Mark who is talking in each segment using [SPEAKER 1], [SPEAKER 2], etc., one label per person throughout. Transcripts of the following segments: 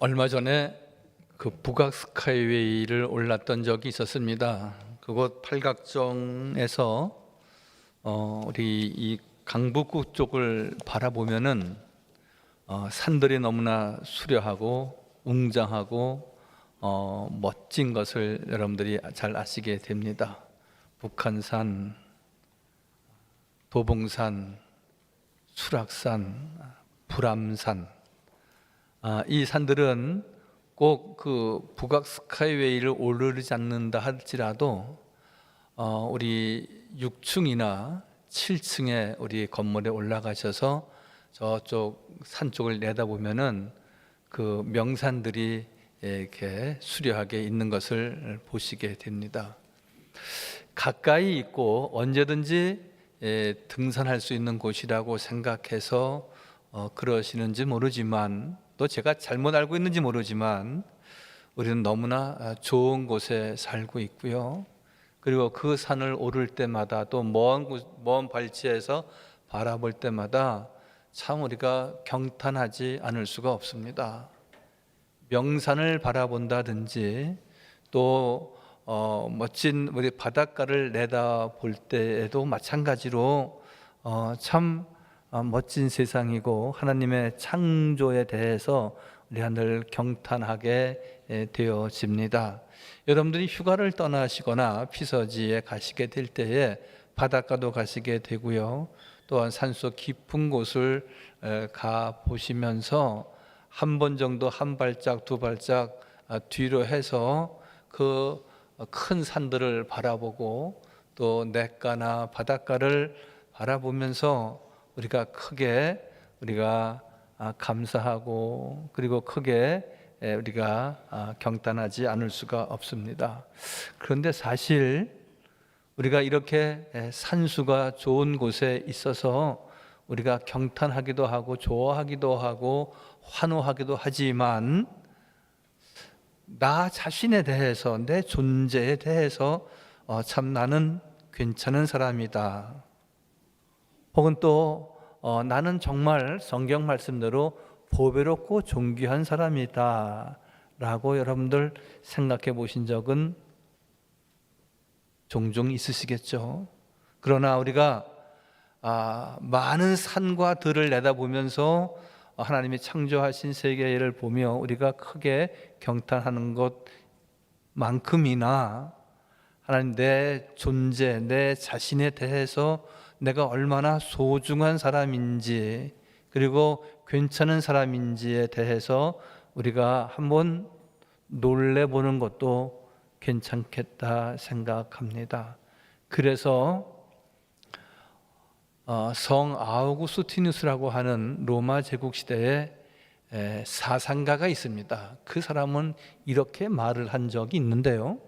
[SPEAKER 1] 얼마 전에 그 북악 스카이웨이를 올랐던 적이 있었습니다. 그곳 팔각정에서 우리 이 강북구 쪽을 바라보면은 산들이 너무나 수려하고 웅장하고 멋진 것을 여러분들이 잘 아시게 됩니다. 북한산, 도봉산, 수락산, 불암산, 이 산들은 꼭 그 북악 스카이웨이를 오르지 않는다 할지라도 우리 6층이나 7층에 우리 건물에 올라가셔서 저쪽 산 쪽을 내다보면은 그 명산들이 이렇게 수려하게 있는 것을 보시게 됩니다. 가까이 있고 언제든지 등산할 수 있는 곳이라고 생각해서 그러시는지 모르지만, 또 제가 잘못 알고 있는지 모르지만 우리는 너무나 좋은 곳에 살고 있고요. 그리고 그 산을 오를 때마다 또 먼 발치에서 바라볼 때마다 참 우리가 경탄하지 않을 수가 없습니다. 명산을 바라본다든지 또 멋진 우리 바닷가를 내다볼 때에도 마찬가지로 참 멋진 세상이고 하나님의 창조에 대해서 우리가 늘 경탄하게 되어집니다. 여러분들이 휴가를 떠나시거나 피서지에 가시게 될 때에 바닷가도 가시게 되고요. 또한 산속 깊은 곳을 가 보시면서 한 번 정도 한 발짝 두 발짝 뒤로 해서 그 큰 산들을 바라보고 또 냇가나 바닷가를 바라보면서 우리가 크게 감사하고 그리고 크게 우리가 경탄하지 않을 수가 없습니다. 그런데 사실 우리가 이렇게 산수가 좋은 곳에 있어서 우리가 경탄하기도 하고 좋아하기도 하고 환호하기도 하지만 나 자신에 대해서, 내 존재에 대해서 참 나는 괜찮은 사람이다, 혹은 또 나는 정말 성경 말씀대로 보배롭고 존귀한 사람이다 라고 여러분들 생각해 보신 적은 종종 있으시겠죠. 그러나 우리가 많은 산과 들을 내다보면서 하나님이 창조하신 세계를 보며 우리가 크게 경탄하는 것만큼이나 하나님, 내 존재, 내 자신에 대해서 내가 얼마나 소중한 사람인지 그리고 괜찮은 사람인지에 대해서 우리가 한번 놀래보는 것도 괜찮겠다 생각합니다. 그래서 성 아우구스티누스라고 하는 로마 제국 시대에 사상가가 있습니다. 그 사람은 이렇게 말을 한 적이 있는데요,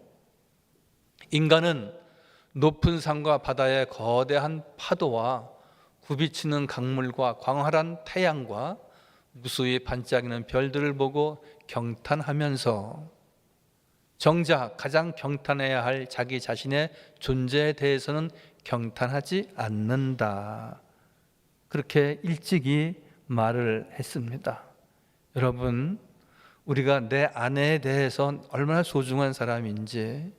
[SPEAKER 1] 인간은 높은 산과 바다의 거대한 파도와 굽이치는 강물과 광활한 태양과 무수히 반짝이는 별들을 보고 경탄하면서 정작 가장 경탄해야 할 자기 자신의 존재에 대해서는 경탄하지 않는다, 그렇게 일찍이 말을 했습니다. 여러분, 우리가 내 아내에 대해서 얼마나 소중한 사람인지,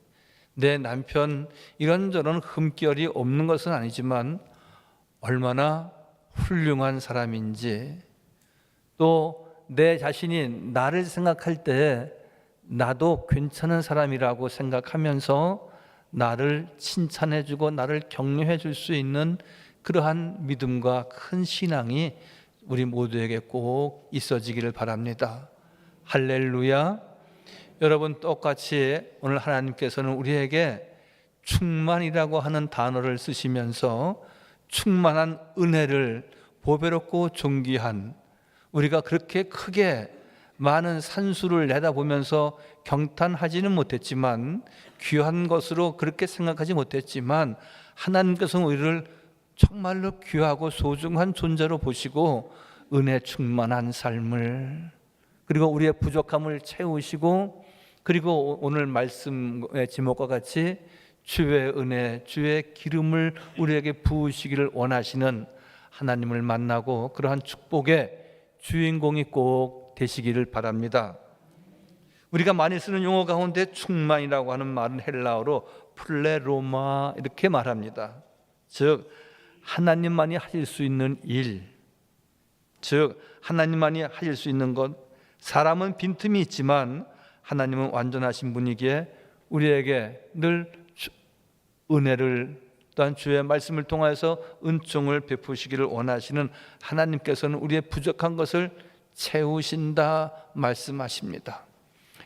[SPEAKER 1] 내 남편 이런저런 흠결이 없는 것은 아니지만 얼마나 훌륭한 사람인지, 또 내 자신이 나를 생각할 때 나도 괜찮은 사람이라고 생각하면서 나를 칭찬해주고 나를 격려해 줄 수 있는 그러한 믿음과 큰 신앙이 우리 모두에게 꼭 있어지기를 바랍니다. 할렐루야. 여러분, 똑같이 오늘 하나님께서는 우리에게 충만이라고 하는 단어를 쓰시면서 충만한 은혜를, 보배롭고 존귀한, 우리가 그렇게 크게 많은 산수를 내다보면서 경탄하지는 못했지만, 귀한 것으로 그렇게 생각하지 못했지만, 하나님께서는 우리를 정말로 귀하고 소중한 존재로 보시고 은혜 충만한 삶을, 그리고 우리의 부족함을 채우시고, 그리고 오늘 말씀의 제목과 같이 주의 은혜, 주의 기름을 우리에게 부으시기를 원하시는 하나님을 만나고 그러한 축복의 주인공이 꼭 되시기를 바랍니다. 우리가 많이 쓰는 용어 가운데 충만이라고 하는 말은 헬라어로 플레로마 이렇게 말합니다. 즉 하나님만이 하실 수 있는 일, 즉 하나님만이 하실 수 있는 것. 사람은 빈틈이 있지만 하나님은 완전하신 분이기에 우리에게 늘 은혜를, 또한 주의 말씀을 통하여서 은총을 베푸시기를 원하시는 하나님께서는 우리의 부족한 것을 채우신다 말씀하십니다.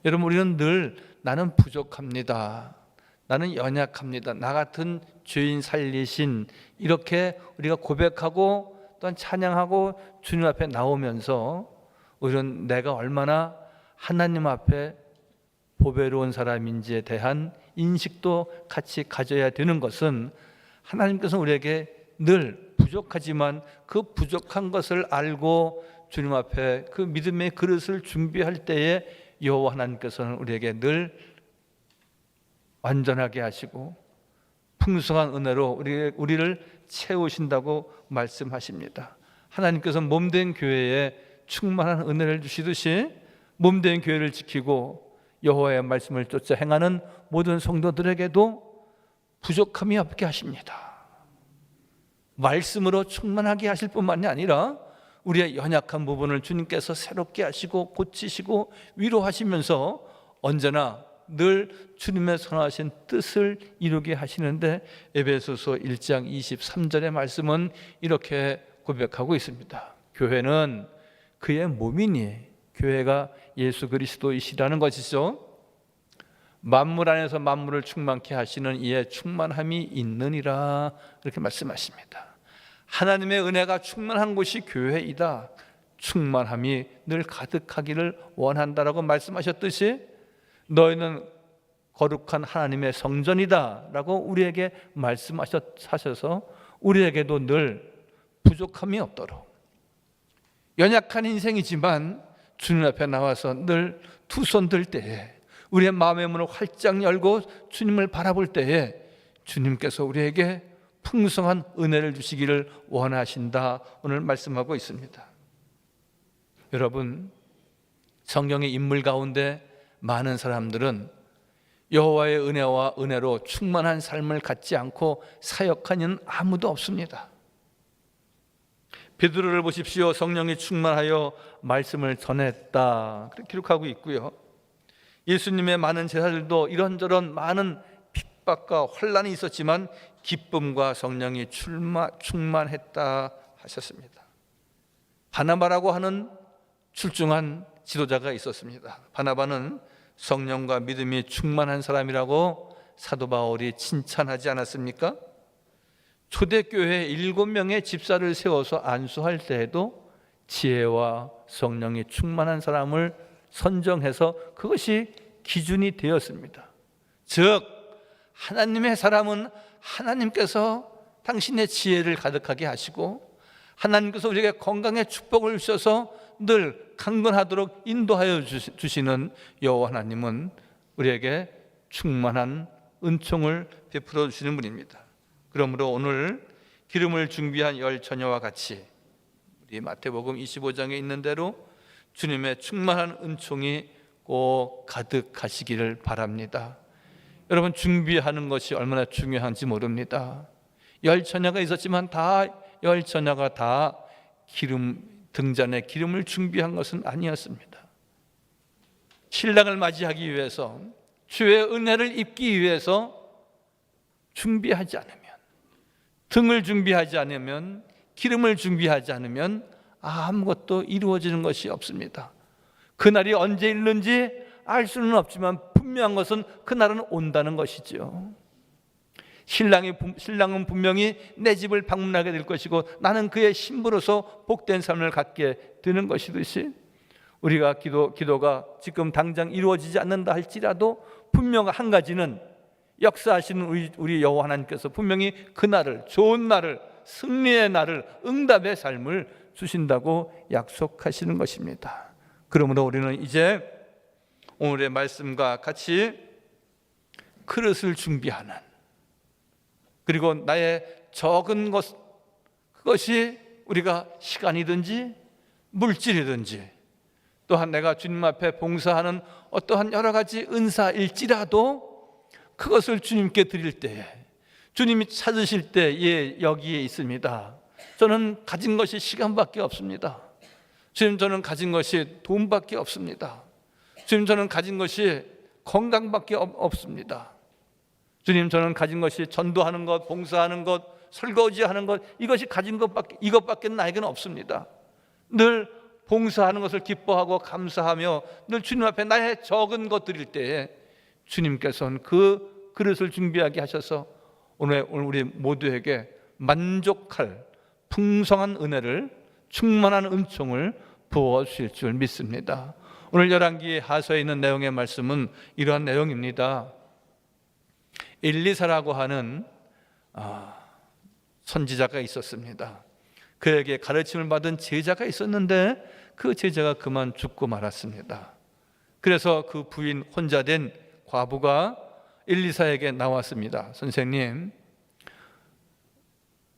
[SPEAKER 1] 여러분, 우리는 늘 나는 부족합니다, 나는 연약합니다, 나 같은 죄인 살리신, 이렇게 우리가 고백하고 또한 찬양하고 주님 앞에 나오면서 우리는 내가 얼마나 하나님 앞에 보배로운 사람인지에 대한 인식도 같이 가져야 되는 것은, 하나님께서 우리에게 늘 부족하지만 그 부족한 것을 알고 주님 앞에 그 믿음의 그릇을 준비할 때에 여호와 하나님께서는 우리에게 늘 완전하게 하시고 풍성한 은혜로 우리를 채우신다고 말씀하십니다. 하나님께서 몸된 교회에 충만한 은혜를 주시듯이 몸된 교회를 지키고 여호와의 말씀을 쫓아 행하는 모든 성도들에게도 부족함이 없게 하십니다. 말씀으로 충만하게 하실 뿐만이 아니라 우리의 연약한 부분을 주님께서 새롭게 하시고 고치시고 위로하시면서 언제나 늘 주님의 선하신 뜻을 이루게 하시는데, 에베소서 1장 23절의 말씀은 이렇게 고백하고 있습니다. 교회는 그의 몸이니, 교회가 예수 그리스도이시라는 것이죠. 만물 안에서 만물을 충만케 하시는 이의 충만함이 있느니라, 이렇게 말씀하십니다. 하나님의 은혜가 충만한 곳이 교회이다. 충만함이 늘 가득하기를 원한다라고 말씀하셨듯이 너희는 거룩한 하나님의 성전이다 라고 우리에게 말씀하셔서 우리에게도 늘 부족함이 없도록, 연약한 인생이지만 주님 앞에 나와서 늘 두 손 들 때에, 우리의 마음의 문을 활짝 열고 주님을 바라볼 때에 주님께서 우리에게 풍성한 은혜를 주시기를 원하신다, 오늘 말씀하고 있습니다. 여러분, 성경의 인물 가운데 많은 사람들은 여호와의 은혜와 은혜로 충만한 삶을 갖지 않고 사역한 이는 아무도 없습니다. 베드로를 보십시오. 성령이 충만하여 말씀을 전했다, 그렇게 기록하고 있고요. 예수님의 많은 제자들도 이런저런 많은 핍박과 혼란이 있었지만 기쁨과 성령이 충만했다 하셨습니다. 바나바라고 하는 출중한 지도자가 있었습니다. 바나바는 성령과 믿음이 충만한 사람이라고 사도 바울이 칭찬하지 않았습니까? 초대교회에 7명의 집사를 세워서 안수할 때에도 지혜와 성령이 충만한 사람을 선정해서 그것이 기준이 되었습니다. 즉 하나님의 사람은 하나님께서 당신의 지혜를 가득하게 하시고 하나님께서 우리에게 건강의 축복을 주셔서 늘 강건하도록 인도하여 주시는 여호와 하나님은 우리에게 충만한 은총을 베풀어 주시는 분입니다. 그러므로 오늘 기름을 준비한 10처녀와 같이 우리 마태복음 25장에 있는 대로 주님의 충만한 은총이 꼭 가득하시기를 바랍니다. 여러분, 준비하는 것이 얼마나 중요한지 모릅니다. 10처녀가 있었지만 10처녀가 다 등잔에 기름을 준비한 것은 아니었습니다. 신랑을 맞이하기 위해서, 주의 은혜를 입기 위해서 준비하지 않으면, 등을 준비하지 않으면, 기름을 준비하지 않으면 아무것도 이루어지는 것이 없습니다. 그날이 언제 있는지 알 수는 없지만 분명한 것은 그날은 온다는 것이죠. 신랑은 분명히 내 집을 방문하게 될 것이고 나는 그의 신부로서 복된 삶을 갖게 되는 것이듯이, 우리가 기도가 지금 당장 이루어지지 않는다 할지라도 분명한 한 가지는 역사하시는 우리 여호와 하나님께서 분명히 그날을, 좋은 날을, 승리의 날을, 응답의 삶을 주신다고 약속하시는 것입니다. 그러므로 우리는 이제 오늘의 말씀과 같이 그릇을 준비하는, 그리고 나의 적은 것, 그것이 우리가 시간이든지 물질이든지 또한 내가 주님 앞에 봉사하는 어떠한 여러 가지 은사일지라도 그것을 주님께 드릴 때에 주님이 찾으실 때에 여기에 있습니다. 저는 가진 것이 시간밖에 없습니다. 주님, 저는 가진 것이 돈밖에 없습니다. 주님, 저는 가진 것이 건강밖에 없습니다. 주님, 저는 가진 것이 전도하는 것, 봉사하는 것, 설거지하는 것, 이것이 가진 것밖에, 이것밖에 나에게는 없습니다. 늘 봉사하는 것을 기뻐하고 감사하며 늘 주님 앞에 나의 적은 것 드릴 때에 주님께서는 그 그릇을 준비하게 하셔서 오늘 우리 모두에게 만족할 풍성한 은혜를, 충만한 은총을 부어주실 줄 믿습니다. 오늘 열왕기 하서에 있는 내용의 말씀은 이러한 내용입니다. 엘리사라고 하는 선지자가 있었습니다. 그에게 가르침을 받은 제자가 있었는데 그 제자가 그만 죽고 말았습니다. 그래서 그 부인 혼자 된 과부가 엘리사에게 나왔습니다. 선생님,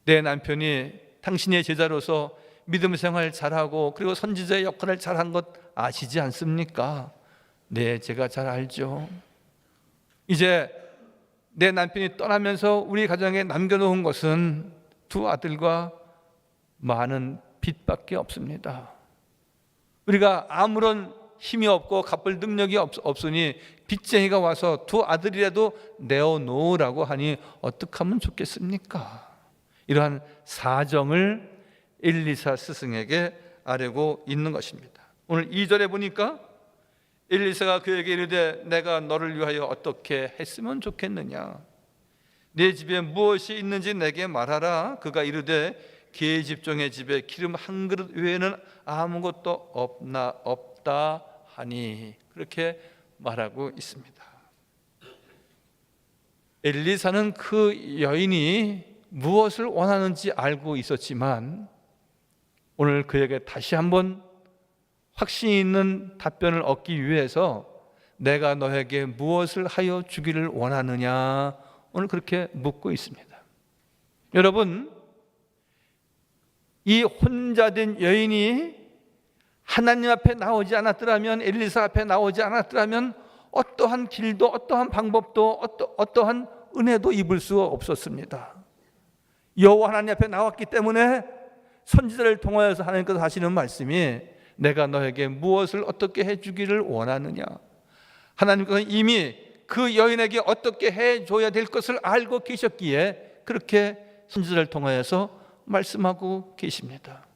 [SPEAKER 1] 내 남편이 당신의 제자로서 믿음 생활 잘하고 그리고 선지자의 역할을 잘한 것 아시지 않습니까? 네, 제가 잘 알죠. 이제 내 남편이 떠나면서 우리 가정에 남겨놓은 것은 두 아들과 많은 빚밖에 없습니다. 우리가 아무런 힘이 없고 갚을 능력이 없으니 빚쟁이가 와서 두 아들이라도 내어놓으라고 하니 어떻게 하면 좋겠습니까? 이러한 사정을 엘리사 스승에게 아뢰고 있는 것입니다. 오늘 2절에 보니까 엘리사가 그에게 이르되 내가 너를 위하여 어떻게 했으면 좋겠느냐? 내 집에 무엇이 있는지 내게 말하라. 그가 이르되 계집종의 집에 기름 한 그릇 외에는 아무것도 없다 하니, 그렇게 말하고 있습니다. 엘리사는 그 여인이 무엇을 원하는지 알고 있었지만 오늘 그에게 다시 한번 확신이 있는 답변을 얻기 위해서 내가 너에게 무엇을 하여 주기를 원하느냐, 오늘 그렇게 묻고 있습니다. 여러분, 이 혼자된 여인이 하나님 앞에 나오지 않았더라면, 엘리사 앞에 나오지 않았더라면 어떠한 길도 어떠한 방법도 어떠한 은혜도 입을 수 없었습니다. 여호와 하나님 앞에 나왔기 때문에 선지자를 통하여서 하나님께서 하시는 말씀이 내가 너에게 무엇을 어떻게 해주기를 원하느냐. 하나님께서는 이미 그 여인에게 어떻게 해줘야 될 것을 알고 계셨기에 그렇게 선지자를 통하여서 말씀하고 계십니다.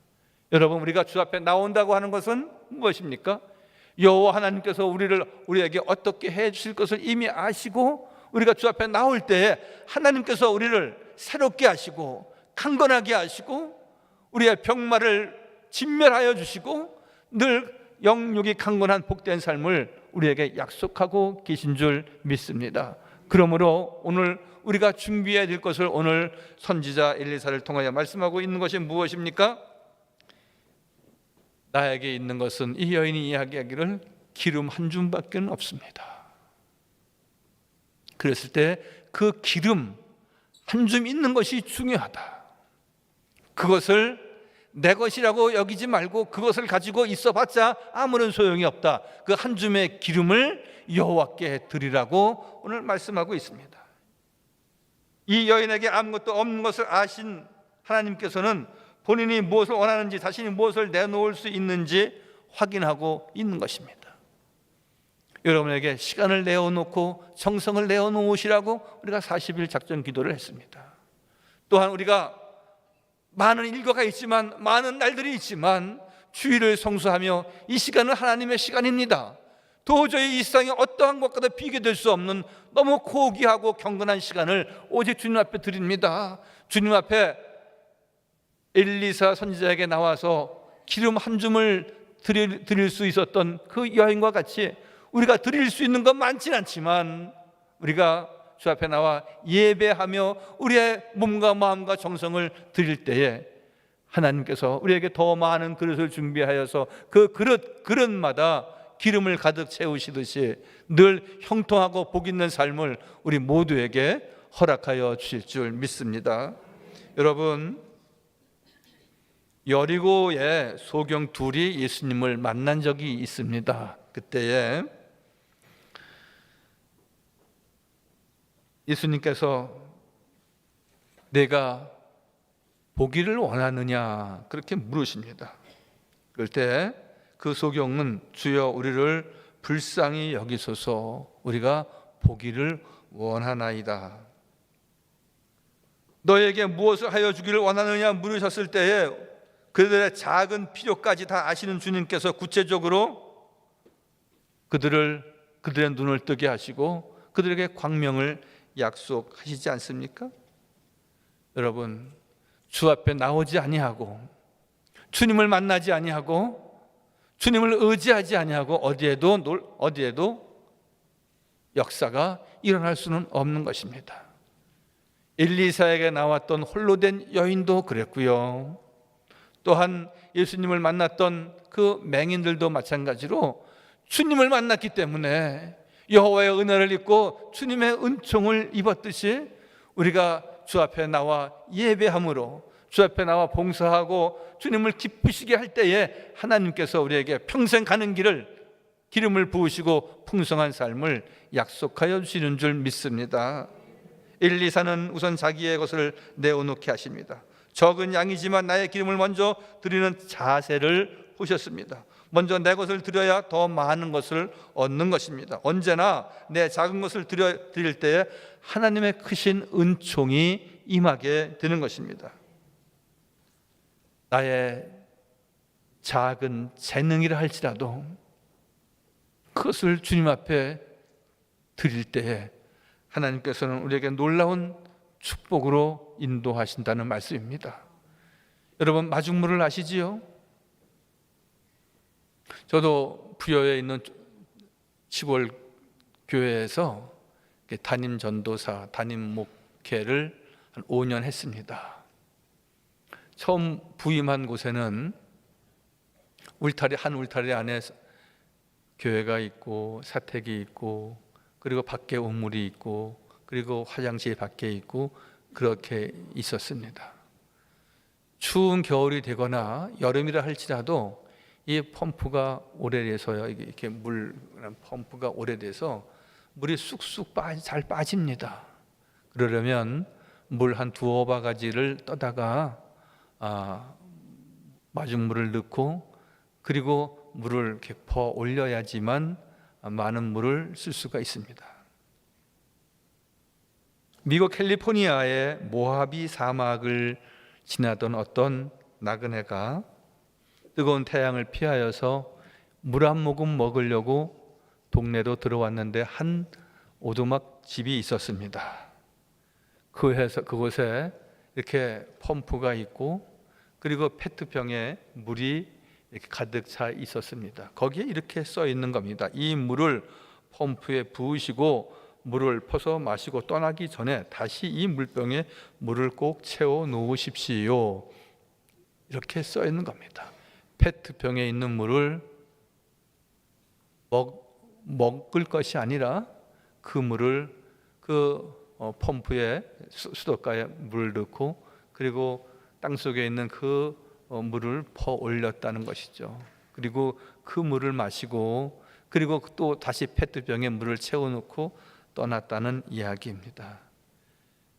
[SPEAKER 1] 여러분, 우리가 주 앞에 나온다고 하는 것은 무엇입니까? 여호와 하나님께서 우리에게 어떻게 해주실 것을 이미 아시고 우리가 주 앞에 나올 때에 하나님께서 우리를 새롭게 하시고 강건하게 하시고 우리의 병마를 진멸하여 주시고 늘 영육이 강건한 복된 삶을 우리에게 약속하고 계신 줄 믿습니다. 그러므로 오늘 우리가 준비해야 될 것을 오늘 선지자 엘리사를 통하여 말씀하고 있는 것이 무엇입니까? 나에게 있는 것은, 이 여인이 이야기하기를 기름 한 줌밖에 없습니다. 그랬을 때 그 기름 한 줌 있는 것이 중요하다. 그것을 내 것이라고 여기지 말고 그것을 가지고 있어봤자 아무런 소용이 없다. 그 한 줌의 기름을 여호와께 드리라고 오늘 말씀하고 있습니다. 이 여인에게 아무것도 없는 것을 아신 하나님께서는 본인이 무엇을 원하는지, 자신이 무엇을 내놓을 수 있는지 확인하고 있는 것입니다. 여러분에게 시간을 내어놓고 정성을 내어놓으시라고 우리가 40일 작전 기도를 했습니다. 또한 우리가 많은 일과가 있지만, 많은 날들이 있지만 주일을 성수하며 이 시간은 하나님의 시간입니다. 도저히 이 세상에 어떠한 것과도 비교될 수 없는 너무 고귀하고 경건한 시간을 오직 주님 앞에 드립니다. 주님 앞에 엘리사 선지자에게 나와서 기름 한 줌을 드릴 수 있었던 그 여인과 같이 우리가 드릴 수 있는 건 많지는 않지만 우리가 주 앞에 나와 예배하며 우리의 몸과 마음과 정성을 드릴 때에 하나님께서 우리에게 더 많은 그릇을 준비하여서 그 그릇마다 기름을 가득 채우시듯이 늘 형통하고 복 있는 삶을 우리 모두에게 허락하여 주실 줄 믿습니다. 여러분, 여리고에 소경 둘이 예수님을 만난 적이 있습니다. 그때에 예수님께서 내가 보기를 원하느냐 그렇게 물으십니다. 그럴 때 그 소경은 주여 우리를 불쌍히 여기소서 우리가 보기를 원하나이다. 너에게 무엇을 하여 주기를 원하느냐 물으셨을 때에 그들의 작은 필요까지 다 아시는 주님께서 구체적으로 그들의 눈을 뜨게 하시고 그들에게 광명을 약속하시지 않습니까? 여러분, 주 앞에 나오지 아니하고 주님을 만나지 아니하고 주님을 의지하지 아니하고 어디에도 역사가 일어날 수는 없는 것입니다. 엘리사에게 나왔던 홀로 된 여인도 그랬고요. 또한 예수님을 만났던 그 맹인들도 마찬가지로 주님을 만났기 때문에 여호와의 은혜를 입고 주님의 은총을 입었듯이 우리가 주 앞에 나와 예배함으로 주 앞에 나와 봉사하고 주님을 기쁘시게 할 때에 하나님께서 우리에게 평생 가는 길을 기름을 부으시고 풍성한 삶을 약속하여 주시는 줄 믿습니다. 엘리사는 우선 자기의 것을 내어놓게 하십니다. 적은 양이지만 나의 기름을 먼저 드리는 자세를 보셨습니다. 먼저 내 것을 드려야 더 많은 것을 얻는 것입니다. 언제나 내 작은 것을 드릴 때에 하나님의 크신 은총이 임하게 되는 것입니다. 나의 작은 재능이라 할지라도 그것을 주님 앞에 드릴 때에 하나님께서는 우리에게 놀라운 축복으로 인도하신다는 말씀입니다. 여러분, 마중물을 아시지요? 저도 부여에 있는 시골 교회에서 담임 전도사, 담임 목회를 한 5년 했습니다. 처음 부임한 곳에는 한 울타리 안에 교회가 있고 사택이 있고 그리고 밖에 우물이 있고 그리고 화장실 밖에 있고 그렇게 있었습니다. 추운 겨울이 되거나 여름이라 할지라도 이 펌프가 오래돼서요, 이렇게 펌프가 오래돼서 물이 쑥쑥 잘 빠집니다. 그러려면 물 한 두어 바가지를 떠다가 마중물을 넣고 그리고 물을 이렇게 퍼 올려야지만 많은 물을 쓸 수가 있습니다. 미국 캘리포니아의 모하비 사막을 지나던 어떤 나그네가 뜨거운 태양을 피하여서 물 한 모금 먹으려고 동네로 들어왔는데 한 오두막 집이 있었습니다. 그곳에 이렇게 펌프가 있고 그리고 페트병에 물이 이렇게 가득 차 있었습니다. 거기에 이렇게 써 있는 겁니다. 이 물을 펌프에 부으시고 물을 퍼서 마시고 떠나기 전에 다시 이 물병에 물을 꼭 채워 놓으십시오. 이렇게 써 있는 겁니다. 페트병에 있는 물을 먹을 것이 아니라 그 물을 펌프에 수도가에 물을 넣고 그리고 땅속에 있는 그 물을 퍼 올렸다는 것이죠. 그리고 그 물을 마시고 그리고 또 다시 페트병에 물을 채워놓고 떠났다는 이야기입니다.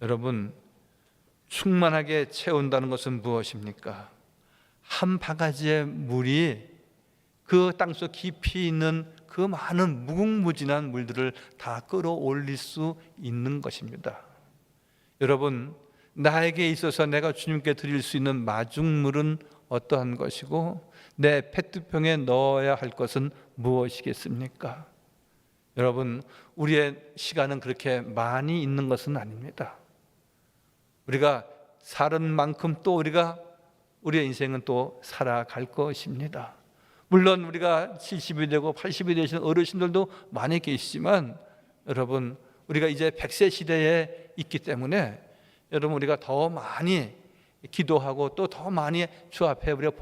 [SPEAKER 1] 여러분, 충만하게 채운다는 것은 무엇입니까? 한 바가지의 물이 그 땅속 깊이 있는 그 많은 무궁무진한 물들을 다 끌어올릴 수 있는 것입니다. 여러분, 나에게 있어서 내가 주님께 드릴 수 있는 마중물은 어떠한 것이고 내 페트병에 넣어야 할 것은 무엇이겠습니까? 여러분, 우리의 시간은 그렇게 많이 있는 것은 아닙니다. 우리가 사는 만큼 또 우리의 인생은 또 살아갈 것입니다. 물론 우리가 70이 되고 80이 되시는 어르신들도 많이 계시지만 여러분, 우리가 이제 100세 시대에 있기 때문에 여러분, 우리가 더 많이 기도하고 또 더 많이 주 앞에 우리가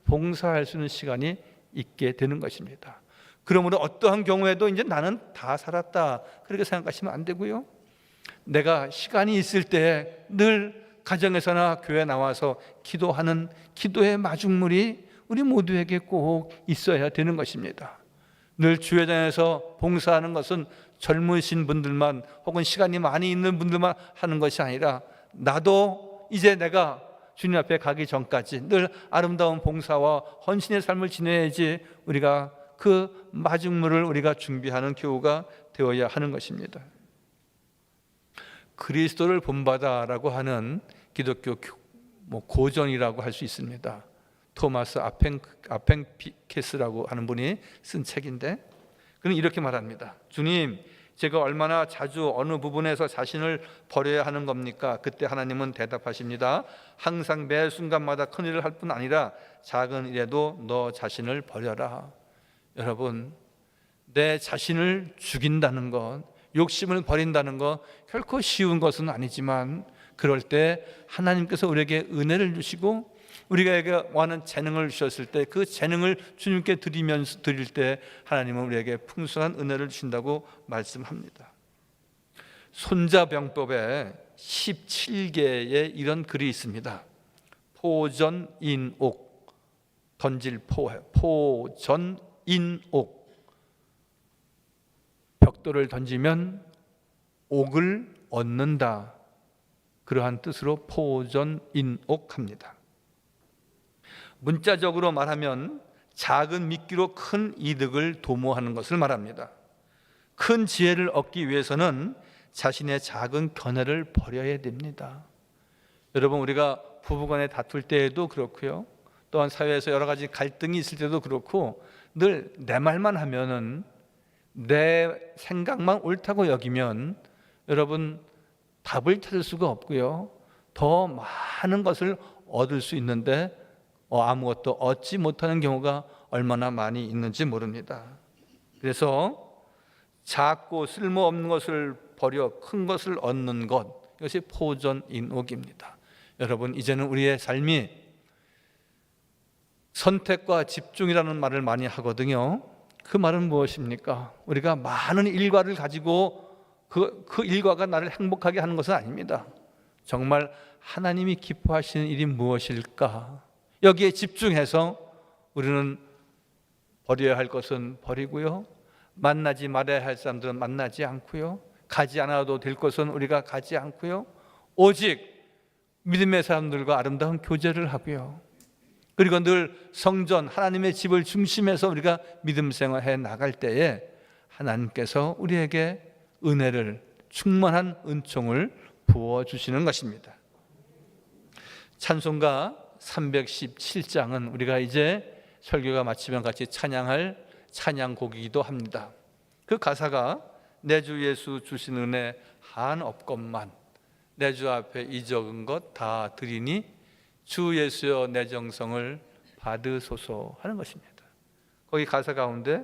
[SPEAKER 1] 봉사할 수 있는 시간이 있게 되는 것입니다. 그러므로 어떠한 경우에도 이제 나는 다 살았다 그렇게 생각하시면 안 되고요. 내가 시간이 있을 때 늘 가정에서나 교회 나와서 기도하는 기도의 마중물이 우리 모두에게 꼭 있어야 되는 것입니다. 늘 주회장에서 봉사하는 것은 젊으신 분들만 혹은 시간이 많이 있는 분들만 하는 것이 아니라 나도 이제 내가 주님 앞에 가기 전까지 늘 아름다운 봉사와 헌신의 삶을 지내야지 우리가 그 마중물을 우리가 준비하는 교우가 되어야 하는 것입니다. 그리스도를 본받아라고 하는 기독교 고전이라고 할 수 있습니다. 토마스 아펜케스라고 하는 분이 쓴 책인데 그는 이렇게 말합니다. 주님, 제가 얼마나 자주 어느 부분에서 자신을 버려야 하는 겁니까? 그때 하나님은 대답하십니다. 항상 매 순간마다 큰 일을 할 뿐 아니라 작은 일에도 너 자신을 버려라. 여러분, 내 자신을 죽인다는 것, 욕심을 버린다는 것 결코 쉬운 것은 아니지만 그럴 때 하나님께서 우리에게 은혜를 주시고 우리에게 원하는 재능을 주셨을 때 그 재능을 주님께 드릴 때 하나님은 우리에게 풍성한 은혜를 주신다고 말씀합니다. 손자병법에 17개의 이런 글이 있습니다. 포전인옥, 던질 포해, 포전인옥. 벽돌을 던지면 옥을 얻는다. 그러한 뜻으로 포전인옥합니다. 문자적으로 말하면 작은 미끼로 큰 이득을 도모하는 것을 말합니다. 큰 지혜를 얻기 위해서는 자신의 작은 견해를 버려야 됩니다. 여러분, 우리가 부부간에 다툴 때에도 그렇고요, 또한 사회에서 여러 가지 갈등이 있을 때도 그렇고 늘 내 말만 하면은 내 생각만 옳다고 여기면 여러분 답을 찾을 수가 없고요, 더 많은 것을 얻을 수 있는데 아무것도 얻지 못하는 경우가 얼마나 많이 있는지 모릅니다. 그래서 작고 쓸모없는 것을 버려 큰 것을 얻는 것, 이것이 포전인옥입니다. 여러분, 이제는 우리의 삶이 선택과 집중이라는 말을 많이 하거든요. 그 말은 무엇입니까? 우리가 많은 일과를 가지고 그 일과가 나를 행복하게 하는 것은 아닙니다. 정말 하나님이 기뻐하시는 일이 무엇일까? 여기에 집중해서 우리는 버려야 할 것은 버리고요, 만나지 말아야 할 사람들은 만나지 않고요, 가지 않아도 될 것은 우리가 가지 않고요, 오직 믿음의 사람들과 아름다운 교제를 하고요, 그리고 늘 성전 하나님의 집을 중심에서 우리가 믿음 생활해 나갈 때에 하나님께서 우리에게 은혜를, 충만한 은총을 부어주시는 것입니다. 찬송가 317장은 우리가 이제 설교가 마치면 같이 찬양할 찬양곡이기도 합니다. 그 가사가 내 주 예수 주신 은혜 한없건만 내 주 앞에 이 적은 것 다 드리니 주 예수여 내 정성을 받으소서 하는 것입니다. 거기 가사 가운데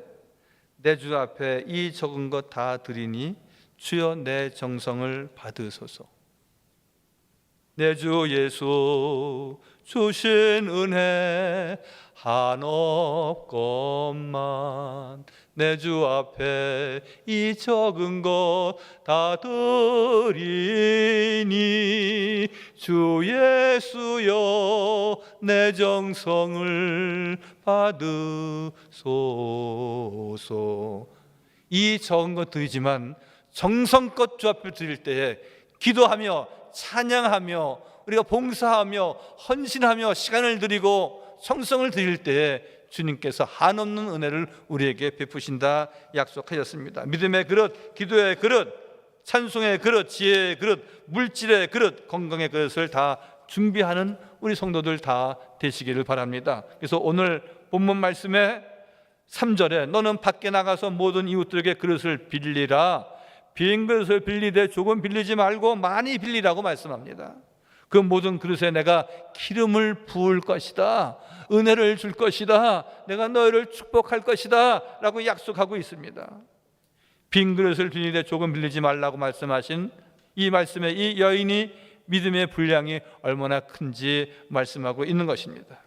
[SPEAKER 1] 내 주 앞에 이 적은 것 다 드리니 주여 내 정성을 받으소서. 내 주 예수 주신 은혜 한없건만 내 주 앞에 이 적은 것 다 드리니 주 예수여 내 정성을 받으소서. 이 적은 것 드리지만 정성껏 주 앞에 드릴 때에 기도하며 찬양하며 우리가 봉사하며 헌신하며 시간을 드리고 정성을 드릴 때에 주님께서 한없는 은혜를 우리에게 베푸신다 약속하셨습니다. 믿음의 그릇, 기도의 그릇, 찬송의 그릇, 지혜의 그릇, 물질의 그릇, 건강의 그릇을 다 준비하는 우리 성도들 다 되시기를 바랍니다. 그래서 오늘 본문 말씀에 3절에 너는 밖에 나가서 모든 이웃들에게 그릇을 빌리라. 빈 그릇을 빌리되 조금 빌리지 말고 많이 빌리라고 말씀합니다. 그 모든 그릇에 내가 기름을 부을 것이다, 은혜를 줄 것이다, 내가 너희를 축복할 것이다 라고 약속하고 있습니다. 빈 그릇을 빌리되 조금 빌리지 말라고 말씀하신 이 말씀에 이 여인이 믿음의 분량이 얼마나 큰지 말씀하고 있는 것입니다.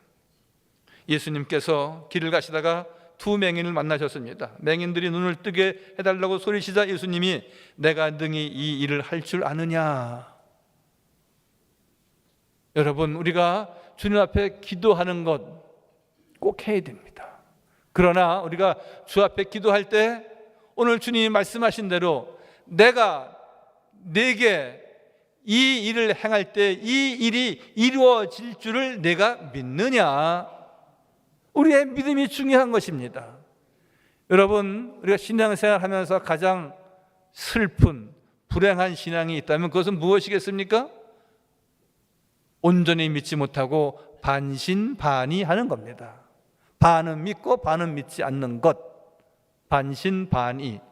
[SPEAKER 1] 예수님께서 길을 가시다가 두 맹인을 만나셨습니다. 맹인들이 눈을 뜨게 해달라고 소리치자 예수님이 내가 능히 이 일을 할 줄 아느냐, 여러분, 우리가 주님 앞에 기도하는 것 꼭 해야 됩니다. 그러나 우리가 주 앞에 기도할 때 오늘 주님이 말씀하신 대로 내가 내게 이 일을 행할 때 이 일이 이루어질 줄을 내가 믿느냐, 우리의 믿음이 중요한 것입니다. 여러분, 우리가 신앙생활 하면서 가장 슬픈 불행한 신앙이 있다면 그것은 무엇이겠습니까? 온전히 믿지 못하고 반신반의하는 겁니다. 반은 믿고 반은 믿지 않는 것, 반신반의.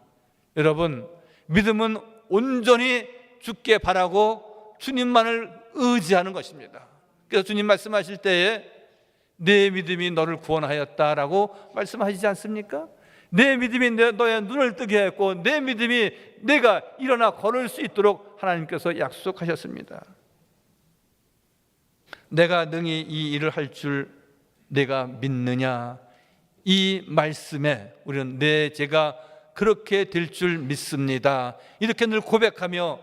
[SPEAKER 1] 여러분, 믿음은 온전히 주께 바라고 주님만을 의지하는 것입니다. 그래서 주님 말씀하실 때에 내 믿음이 너를 구원하였다라고 말씀하시지 않습니까? 내 믿음이 너의 눈을 뜨게 했고 내 믿음이 내가 일어나 걸을 수 있도록 하나님께서 약속하셨습니다. 내가 능히 이 일을 할 줄 내가 믿느냐, 이 말씀에 우리는 제가 그렇게 될 줄 믿습니다, 이렇게 늘 고백하며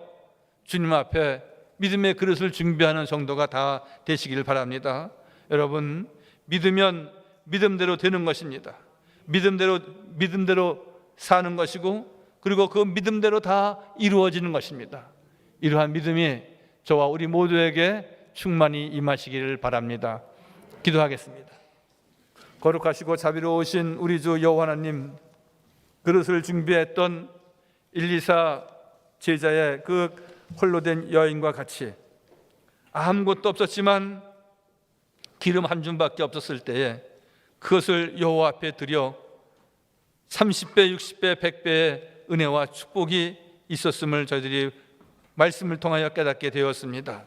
[SPEAKER 1] 주님 앞에 믿음의 그릇을 준비하는 성도가 다 되시길 바랍니다. 여러분, 믿으면 믿음대로 되는 것입니다. 믿음대로 사는 것이고, 그리고 그 믿음대로 다 이루어지는 것입니다. 이러한 믿음이 저와 우리 모두에게 충만히 임하시기를 바랍니다. 기도하겠습니다. 거룩하시고 자비로우신 우리 주 여호와 하나님, 그릇을 준비했던 124 제자의 그 홀로 된 여인과 같이 아무것도 없었지만 기름 한 줌밖에 없었을 때에 그것을 여호와 앞에 드려 30배, 60배, 100배의 은혜와 축복이 있었음을 저희들이 말씀을 통하여 깨닫게 되었습니다.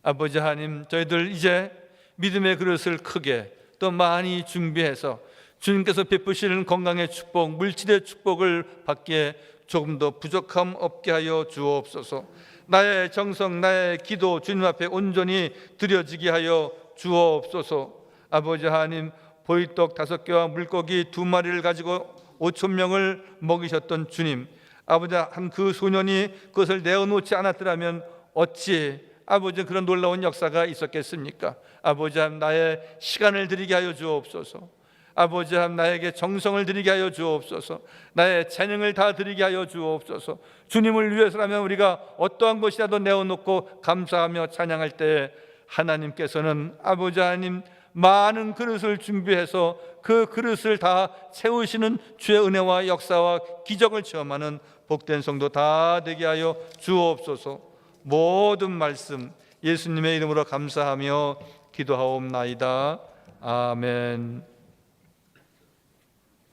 [SPEAKER 1] 아버지 하나님, 저희들 이제 믿음의 그릇을 크게 또 많이 준비해서 주님께서 베푸시는 건강의 축복, 물질의 축복을 받기에 조금 더 부족함 없게 하여 주옵소서. 나의 정성, 나의 기도 주님 앞에 온전히 드려지게 하여 주옵소서. 아버지 하나님, 보리떡 5개와 물고기 2마리를 가지고 5,000명을 먹이셨던 주님, 아버지, 한 그 소년이 그것을 내어놓지 않았더라면 어찌 아버지 그런 놀라운 역사가 있었겠습니까? 아버지 하나님, 나의 시간을 드리게 하여 주옵소서. 아버지 하나님, 나에게 정성을 드리게 하여 주옵소서. 나의 재능을 다 드리게 하여 주옵소서. 주님을 위해서라면 우리가 어떠한 것이라도 내어놓고 감사하며 찬양할 때 하나님께서는 아버지 하나님 많은 그릇을 준비해서 그 그릇을 다 채우시는 주의 은혜와 역사와 기적을 체험하는 복된 성도 다 되게 하여 주옵소서. 모든 말씀 예수님의 이름으로 감사하며 기도하옵나이다. 아멘.